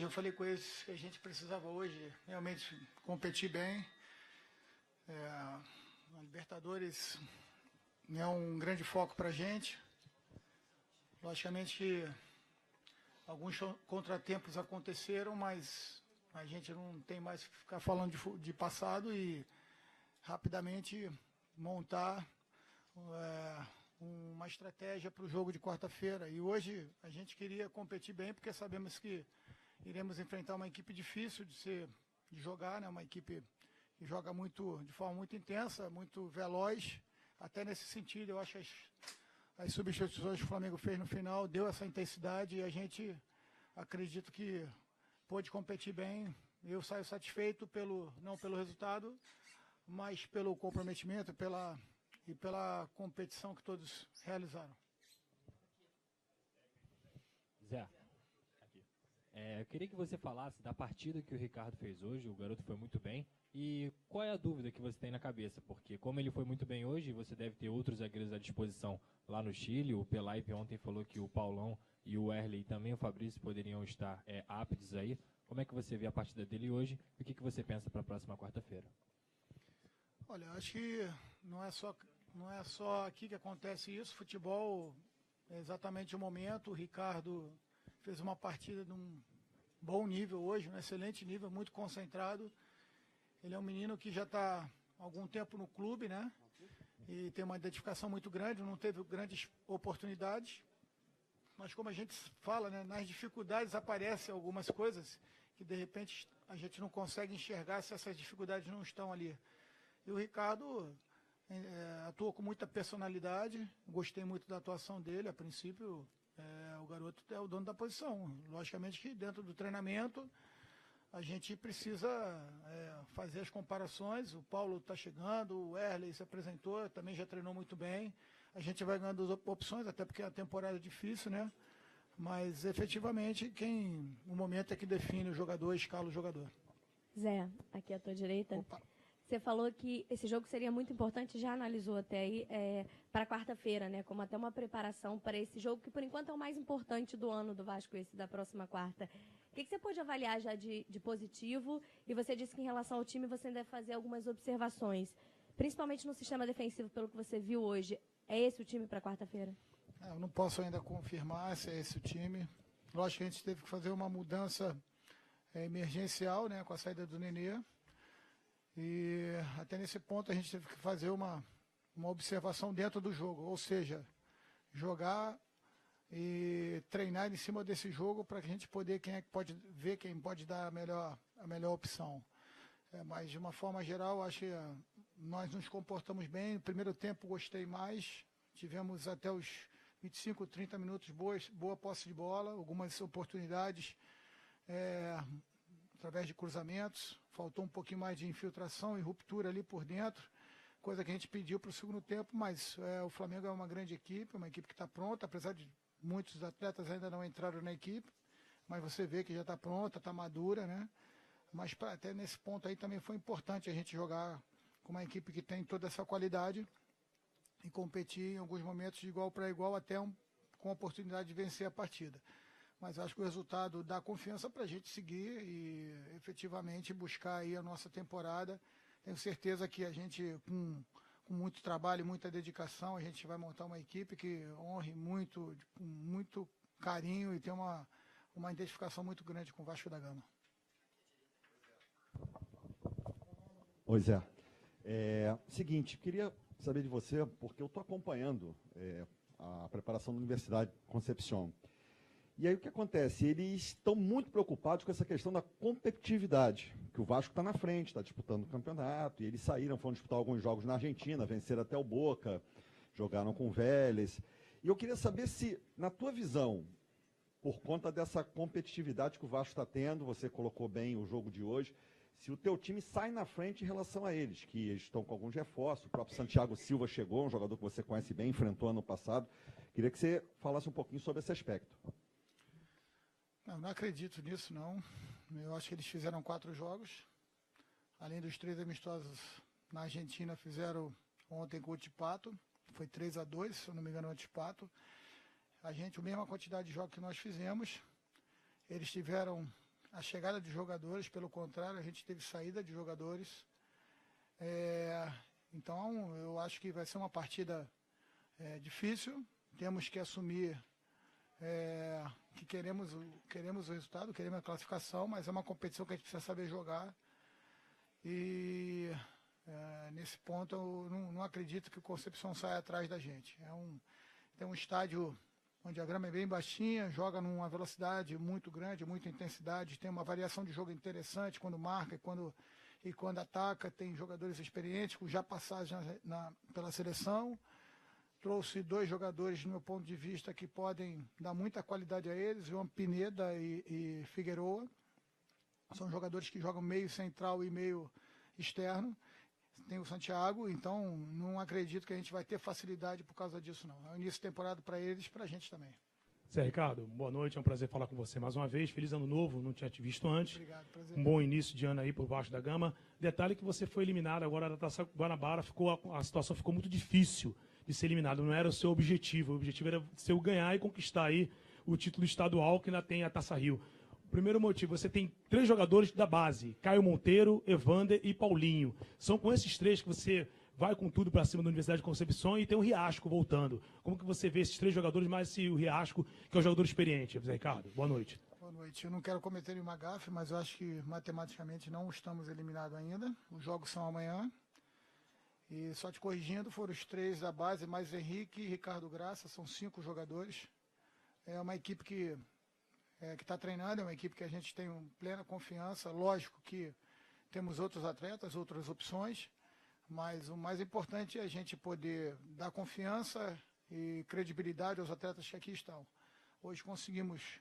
hoje, eu falei com eles que a gente precisava hoje realmente competir bem. A Libertadores é um grande foco para a gente. Logicamente que alguns contratempos aconteceram, mas a gente não tem mais que ficar falando de passado e rapidamente montar uma estratégia para o jogo de quarta-feira. E hoje a gente queria competir bem, porque sabemos que iremos enfrentar uma equipe difícil de jogar, né? Uma equipe que joga de forma muito intensa, muito veloz. Até nesse sentido, eu acho que as substituições que o Flamengo fez no final deu essa intensidade e a gente acredito que pôde competir bem. Eu saio satisfeito não pelo resultado, mas pelo comprometimento e pela competição que todos realizaram. Zé, eu queria que você falasse da partida que o Ricardo fez hoje. O garoto foi muito bem. E qual é a dúvida que você tem na cabeça? Porque como ele foi muito bem hoje, você deve ter outros zagueiros à disposição lá no Chile. O Pelaipe ontem falou que o Paulão e o Erley e também o Fabrício poderiam estar aptos aí. Como é que você vê a partida dele hoje e o que você pensa para a próxima quarta-feira? Olha, acho que não é só aqui que acontece isso. Futebol é exatamente o momento. O Ricardo fez uma partida de um bom nível hoje, um excelente nível, muito concentrado. Ele é um menino que já está há algum tempo no clube, né? E tem uma identificação muito grande, não teve grandes oportunidades. Mas como a gente fala, né, nas dificuldades aparecem algumas coisas que de repente a gente não consegue enxergar se essas dificuldades não estão ali. E o Ricardo atuou com muita personalidade, gostei muito da atuação dele. A princípio, o garoto é o dono da posição. Logicamente que dentro do treinamento a gente precisa fazer as comparações. O Paulo está chegando, o Erley se apresentou, também já treinou muito bem. A gente vai ganhando as opções, até porque a temporada é difícil, né? Mas, efetivamente, o momento é que define o jogador, escala o jogador. Zé, aqui à tua direita. Opa. Você falou que esse jogo seria muito importante, já analisou até aí, para quarta-feira, né? Como até uma preparação para esse jogo, que por enquanto é o mais importante do ano do Vasco, esse da próxima quarta. O que você pode avaliar já de positivo? E você disse que em relação ao time você deve fazer algumas observações, principalmente no sistema defensivo, pelo que você viu hoje. É esse o time para quarta-feira? Eu não posso ainda confirmar se é esse o time. Lógico que a gente teve que fazer uma mudança emergencial, né, com a saída do Nenê. E até nesse ponto a gente teve que fazer uma observação dentro do jogo, ou seja, jogar e treinar em cima desse jogo para que a gente poder ver quem pode dar a melhor opção. Mas de uma forma geral, acho que nós nos comportamos bem. No primeiro tempo gostei mais, tivemos até os 25, 30 minutos boa posse de bola, algumas oportunidades através de cruzamentos. Faltou um pouquinho mais de infiltração e ruptura ali por dentro, coisa que a gente pediu para o segundo tempo, mas o Flamengo é uma grande equipe, uma equipe que está pronta, apesar de muitos atletas ainda não entraram na equipe, mas você vê que já está pronta, está madura, né? Mas até nesse ponto aí também foi importante a gente jogar com uma equipe que tem toda essa qualidade e competir em alguns momentos de igual para igual, até com a oportunidade de vencer a partida. Mas acho que o resultado dá confiança para a gente seguir e efetivamente buscar aí a nossa temporada. Tenho certeza que a gente, com muito trabalho e muita dedicação, a gente vai montar uma equipe que honre muito, com muito carinho e tem uma identificação muito grande com o Vasco da Gama. Oi, Zé. Seguinte, queria saber de você, porque eu estou acompanhando a preparação da Universidade Concepción. E aí o que acontece? Eles estão muito preocupados com essa questão da competitividade, que o Vasco está na frente, está disputando o campeonato, e eles foram disputar alguns jogos na Argentina, venceram até o Boca, jogaram com o Vélez. E eu queria saber se, na tua visão, por conta dessa competitividade que o Vasco está tendo, você colocou bem o jogo de hoje, se o teu time sai na frente em relação a eles, que eles estão com alguns reforços, o próprio Santiago Silva chegou, um jogador que você conhece bem, enfrentou ano passado. Queria que você falasse um pouquinho sobre esse aspecto. Não acredito nisso, não. Eu acho que eles fizeram 4 jogos. Além dos 3 amistosos na Argentina, fizeram ontem com o Tipato. Foi 3-2, se eu não me engano, o Tipato. A mesma quantidade de jogos que nós fizemos. Eles tiveram a chegada de jogadores, pelo contrário, a gente teve saída de jogadores. Então, eu acho que vai ser uma partida difícil. Temos que assumir que queremos o resultado, queremos a classificação, mas é uma competição que a gente precisa saber jogar. E nesse ponto eu não acredito que o Concepción saia atrás da gente. Tem um estádio onde a grama é bem baixinha, joga numa velocidade muito grande, muita intensidade, tem uma variação de jogo interessante quando marca e quando ataca. Tem jogadores experientes, com já passagens pela seleção. Trouxe 2 jogadores, no meu ponto de vista, que podem dar muita qualidade a eles, João Pineda e Figueroa. São jogadores que jogam meio central e meio externo. Tem o Santiago, então não acredito que a gente vai ter facilidade por causa disso, não. É o início de temporada para eles e para a gente também. Zé Ricardo, boa noite, é um prazer falar com você mais uma vez. Feliz ano novo, não tinha te visto antes. Obrigado, prazer. Um bom início de ano aí por baixo da gama. Detalhe que você foi eliminado agora da Taça Guanabara, a situação ficou muito difícil de ser eliminado, não era o seu objetivo. O objetivo era seu ganhar e conquistar aí o título estadual, que ainda tem a Taça Rio. Primeiro motivo, você tem 3 jogadores da base, Caio Monteiro, Evander e Paulinho. São com esses 3 que você vai com tudo para cima da Universidade de Concepción, e tem o Riasco voltando. Como que você vê esses 3 jogadores, mais o Riasco, que é o jogador experiente? Zé Ricardo, boa noite. Boa noite. Eu não quero cometer nenhuma gafe, mas eu acho que matematicamente não estamos eliminados ainda. Os jogos são amanhã. E só te corrigindo, foram os 3 da base, mais Henrique e Ricardo Graça, são 5 jogadores. É uma equipe que está treinando, é uma equipe que a gente tem plena confiança. Lógico que temos outros atletas, outras opções, mas o mais importante é a gente poder dar confiança e credibilidade aos atletas que aqui estão. Hoje conseguimos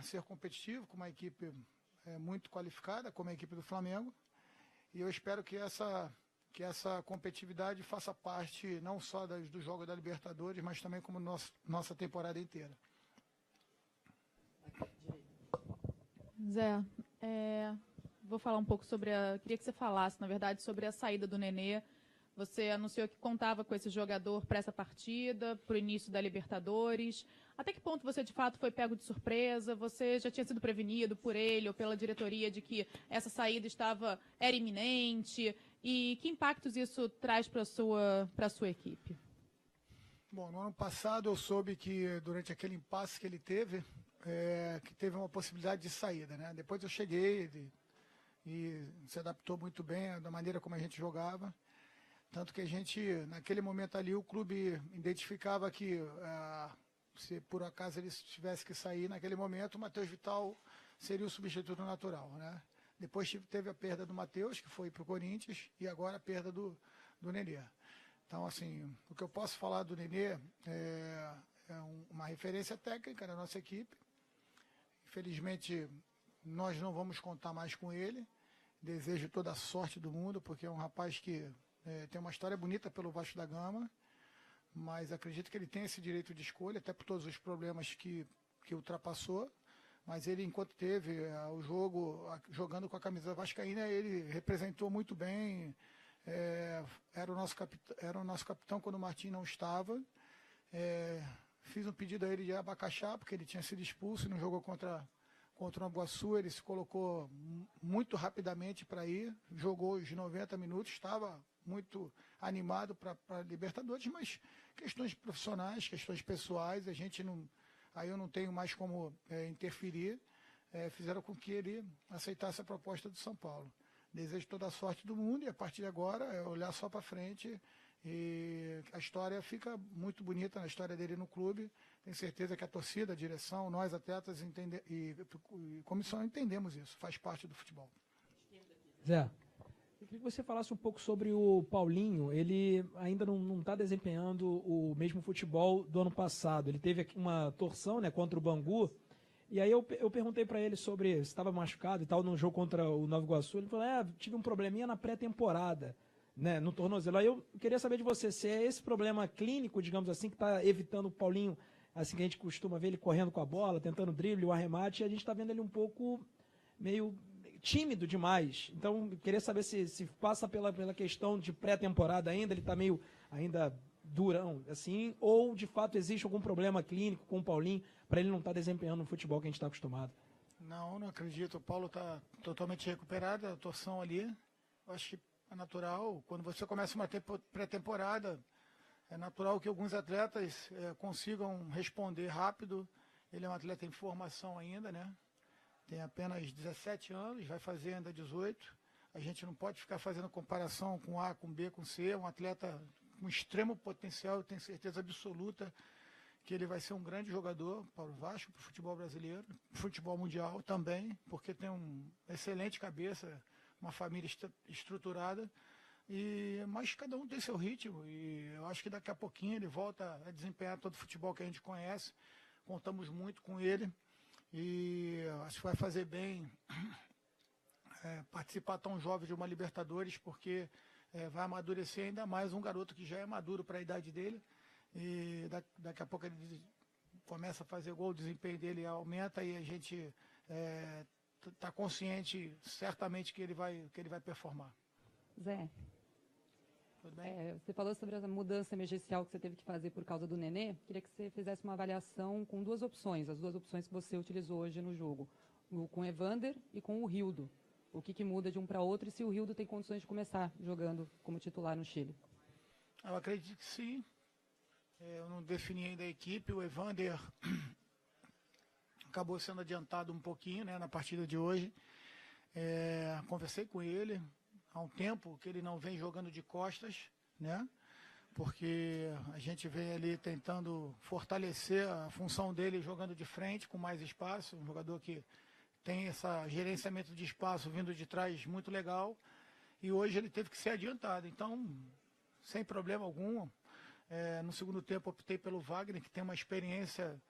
ser competitivos com uma equipe muito qualificada, como a equipe do Flamengo, e eu espero que essa competitividade faça parte não só do jogo da Libertadores, mas também como nossa temporada inteira. Zé, vou falar um pouco queria que você falasse, na verdade, sobre a saída do Nenê. Você anunciou que contava com esse jogador para essa partida, para o início da Libertadores. Até que ponto você, de fato, foi pego de surpresa? Você já tinha sido prevenido por ele ou pela diretoria de que essa saída era iminente? E que impactos isso traz para a sua equipe? Bom, no ano passado eu soube que durante aquele impasse que ele teve, que teve uma possibilidade de saída, né? Depois eu cheguei e se adaptou muito bem da maneira como a gente jogava. Tanto que a gente, naquele momento ali, o clube identificava que se por acaso ele tivesse que sair naquele momento, o Matheus Vital seria o substituto natural, né? Depois teve a perda do Matheus, que foi para o Corinthians, e agora a perda do Nenê. Então, assim, o que eu posso falar do Nenê é uma referência técnica da nossa equipe. Infelizmente, nós não vamos contar mais com ele. Desejo toda a sorte do mundo, porque é um rapaz que tem uma história bonita pelo Vasco da Gama, mas acredito que ele tem esse direito de escolha, até por todos os problemas que ultrapassou. Mas ele, enquanto teve o jogo, jogando com a camisa vascaína, ele representou muito bem. Era o nosso capitão quando o Martim não estava. Fiz um pedido a ele de abacaxá, porque ele tinha sido expulso e não jogou contra o Nova. Ele se colocou muito rapidamente para ir, jogou os 90 minutos, estava muito animado para Libertadores, mas questões profissionais, questões pessoais, aí eu não tenho mais como interferir, fizeram com que ele aceitasse a proposta do São Paulo. Desejo toda a sorte do mundo e a partir de agora é olhar só para frente, e a história fica muito bonita, na história dele no clube. Tenho certeza que a torcida, a direção, nós atletas e comissão entendemos isso, faz parte do futebol. Zé, eu queria que você falasse um pouco sobre o Paulinho. Ele ainda não está desempenhando o mesmo futebol do ano passado. Ele teve uma torção, né, contra o Bangu. E aí eu perguntei para ele sobre se estava machucado e tal no jogo contra o Nova Iguaçu. Ele falou, tive um probleminha na pré-temporada, né, no tornozelo. Aí eu queria saber de você se é esse problema clínico, digamos assim, que está evitando o Paulinho, assim que a gente costuma ver ele correndo com a bola, tentando drible, o arremate, e a gente está vendo ele um pouco meio tímido demais. Então, eu queria saber se passa pela questão de pré-temporada ainda, ele está meio ainda durão, assim, ou de fato existe algum problema clínico com o Paulinho para ele não estar desempenhando o futebol que a gente está acostumado. Não acredito. O Paulo está totalmente recuperado, a torção ali. Eu acho que é natural. Quando você começa uma pré-temporada, é natural que alguns atletas consigam responder rápido. Ele é um atleta em formação ainda, né? Tem apenas 17 anos, vai fazer ainda 18. A gente não pode ficar fazendo comparação com A, com B, com C. É um atleta com extremo potencial, eu tenho certeza absoluta que ele vai ser um grande jogador para o Vasco, para o futebol brasileiro, futebol mundial também, porque tem uma excelente cabeça, uma família estruturada, mas cada um tem seu ritmo, e eu acho que daqui a pouquinho ele volta a desempenhar todo o futebol que a gente conhece, contamos muito com ele, e acho que vai fazer bem participar tão jovem de uma Libertadores, porque vai amadurecer ainda mais um garoto que já é maduro para a idade dele, e daqui a pouco ele começa a fazer gol, o desempenho dele aumenta e a gente está consciente certamente que ele vai performar. Zé, tudo bem? Você falou sobre a mudança emergencial que você teve que fazer por causa do Nenê. Queria que você fizesse uma avaliação com duas opções, as duas opções que você utilizou hoje no jogo, com o Evander e com o Rildo. O que muda de um para outro e se o Rildo tem condições de começar jogando como titular no Chile? Eu acredito que sim. Eu não defini ainda a equipe. O Evander acabou sendo adiantado um pouquinho, né, na partida de hoje. Conversei com ele há um tempo que ele não vem jogando de costas, né? Porque a gente vem ali tentando fortalecer a função dele jogando de frente, com mais espaço. Um jogador que tem esse gerenciamento de espaço vindo de trás muito legal. E hoje ele teve que ser adiantado. Então, sem problema algum. No segundo tempo optei pelo Wagner, que tem uma experiência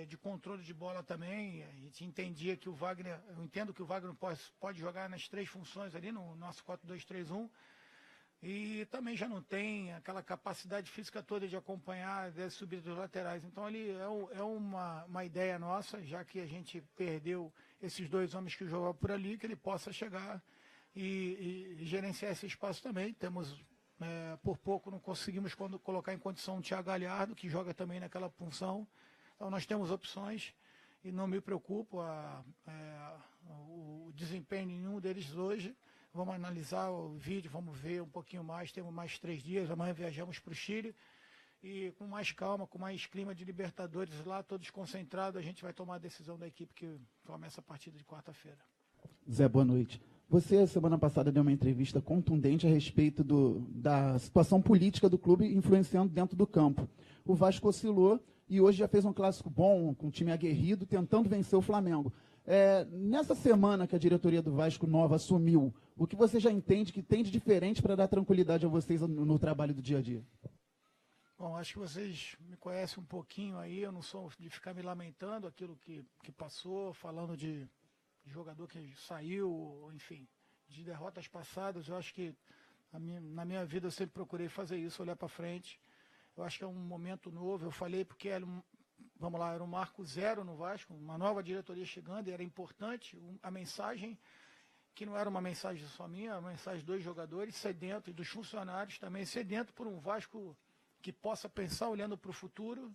de controle de bola também. A gente entendia que o Wagner, eu entendo que o Wagner pode jogar nas três funções ali no nosso 4-2-3-1. E também já não tem aquela capacidade física toda de acompanhar, de subir dos laterais. Então ele é uma ideia nossa, já que a gente perdeu esses dois homens que jogavam por ali, que ele possa chegar e gerenciar esse espaço também. Temos, por pouco, não conseguimos colocar em condição o Thiago Galhardo, que joga também naquela função. Então nós temos opções e não me preocupo o desempenho de nenhum deles hoje. Vamos analisar o vídeo, vamos ver um pouquinho mais, temos mais 3 dias, amanhã viajamos para o Chile e com mais calma, com mais clima de Libertadores lá, todos concentrados, a gente vai tomar a decisão da equipe que começa a partida de quarta-feira. Zé, boa noite. Você, semana passada, deu uma entrevista contundente a respeito da situação política do clube influenciando dentro do campo. O Vasco oscilou e hoje já fez um clássico bom, com um time aguerrido, tentando vencer o Flamengo. Nessa semana que a diretoria do Vasco nova assumiu, o que você já entende que tem de diferente para dar tranquilidade a vocês no trabalho do dia a dia? Bom, acho que vocês me conhecem um pouquinho aí, eu não sou de ficar me lamentando aquilo que passou, falando de jogador que saiu, enfim, de derrotas passadas. Eu acho que na minha vida eu sempre procurei fazer isso, olhar para frente. Eu acho que é um momento novo, eu falei porque era um marco zero no Vasco, uma nova diretoria chegando, e era importante a mensagem, que não era uma mensagem só minha, uma mensagem dos jogadores sedento e dos funcionários também sedento por um Vasco que possa pensar olhando para o futuro.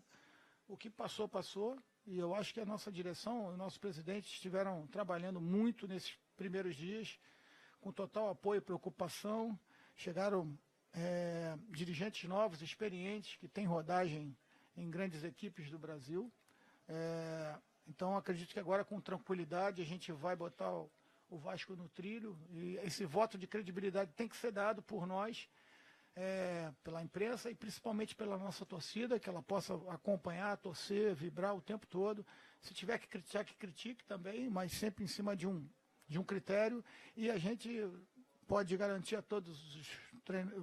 O que passou, passou, e eu acho que a nossa direção, o nosso presidente estiveram trabalhando muito nesses primeiros dias, com total apoio e preocupação. Chegaram dirigentes novos, experientes, que têm rodagem em grandes equipes do Brasil. Então, acredito que agora, com tranquilidade, a gente vai botar o Vasco no trilho, e esse voto de credibilidade tem que ser dado por nós, pela imprensa e principalmente pela nossa torcida, que ela possa acompanhar, torcer, vibrar o tempo todo. Se tiver que criticar, que critique também, mas sempre em cima de um critério, e a gente pode garantir a todos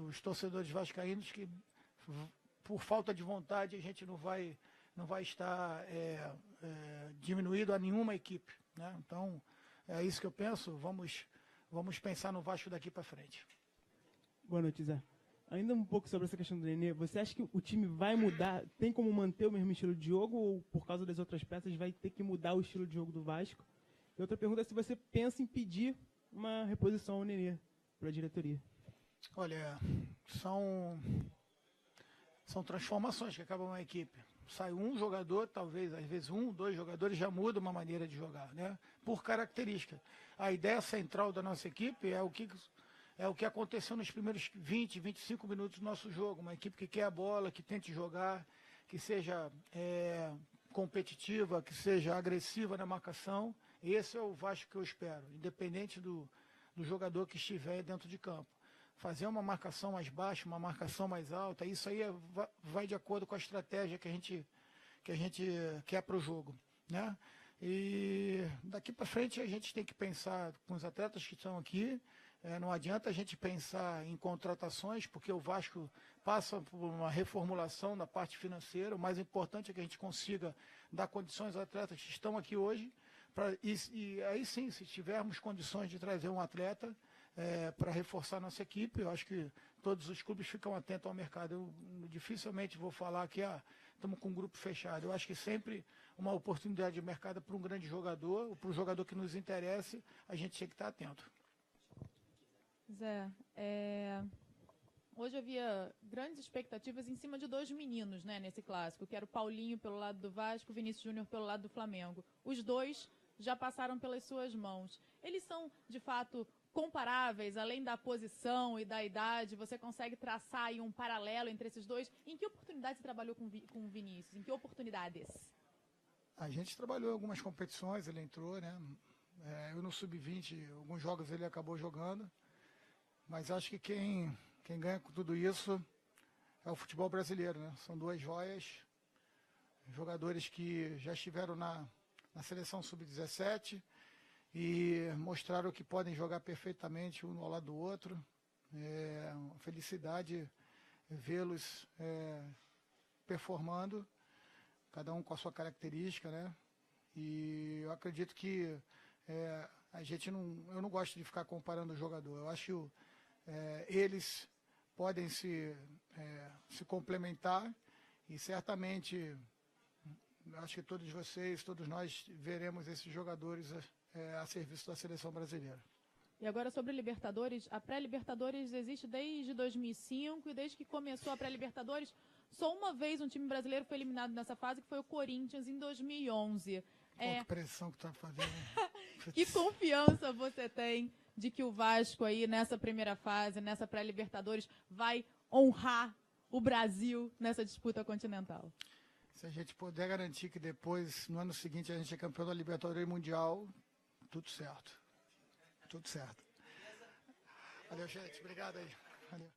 os torcedores vascaínos que, por falta de vontade, a gente não vai estar diminuído a nenhuma equipe, né? Então, é isso que eu penso. Vamos pensar no Vasco daqui para frente. Boa noite, Zé. Ainda um pouco sobre essa questão do Nenê, você acha que o time vai mudar, tem como manter o mesmo estilo de jogo, ou por causa das outras peças vai ter que mudar o estilo de jogo do Vasco? E outra pergunta é se você pensa em pedir uma reposição ao Nenê para a diretoria. Olha, são transformações que acabam na equipe. sai um jogador, talvez, às vezes 1, 2 jogadores, já muda uma maneira de jogar, né? Por característica. A ideia central da nossa equipe é o que aconteceu nos primeiros 20, 25 minutos do nosso jogo. Uma equipe que quer a bola, que tente jogar, que seja competitiva, que seja agressiva na marcação. Esse é o Vasco que eu espero, independente do jogador que estiver dentro de campo. Fazer uma marcação mais baixa, uma marcação mais alta, isso aí vai de acordo com a estratégia que a gente quer para o jogo, né? E daqui para frente a gente tem que pensar com os atletas que estão aqui. Não adianta a gente pensar em contratações, porque o Vasco passa por uma reformulação na parte financeira. O mais importante é que a gente consiga dar condições aos atletas que estão aqui hoje. E aí sim, se tivermos condições de trazer um atleta para reforçar nossa equipe, eu acho que todos os clubes ficam atentos ao mercado. Eu dificilmente vou falar que estamos com um grupo fechado. Eu acho que sempre uma oportunidade de mercado para um grande jogador, para um jogador que nos interesse, a gente tem que estar atento. Zé, hoje havia grandes expectativas em cima de 2 meninos, né, nesse clássico, que era o Paulinho pelo lado do Vasco, o Vinícius Júnior pelo lado do Flamengo. Os dois já passaram pelas suas mãos. Eles são, de fato, comparáveis, além da posição e da idade? Você consegue traçar aí um paralelo entre esses dois? Em que oportunidade você trabalhou com o Vinícius? Em que oportunidades? A gente trabalhou em algumas competições, ele entrou, né? Eu no Sub-20, alguns jogos ele acabou jogando. Mas acho que quem ganha com tudo isso é o futebol brasileiro, né? São 2 joias, jogadores que já estiveram na seleção Sub-17 e mostraram que podem jogar perfeitamente um ao lado do outro. É uma felicidade vê-los performando, cada um com a sua característica, né? E eu acredito que eu não gosto de ficar comparando o jogador. Eu acho que eles podem se complementar e certamente acho que todos vocês, todos nós veremos esses jogadores a serviço da seleção brasileira. E agora sobre a Libertadores, a pré-Libertadores existe desde 2005 e desde que começou a pré-Libertadores, só uma vez um time brasileiro foi eliminado nessa fase, que foi o Corinthians, em 2011. Que pressão que está fazendo. Que confiança você tem de que o Vasco aí nessa primeira fase, nessa pré-Libertadores, vai honrar o Brasil nessa disputa continental? Se a gente puder garantir que depois, no ano seguinte, a gente é campeão da Libertadores Mundial, tudo certo. Tudo certo. Valeu, gente. Obrigado aí. Valeu.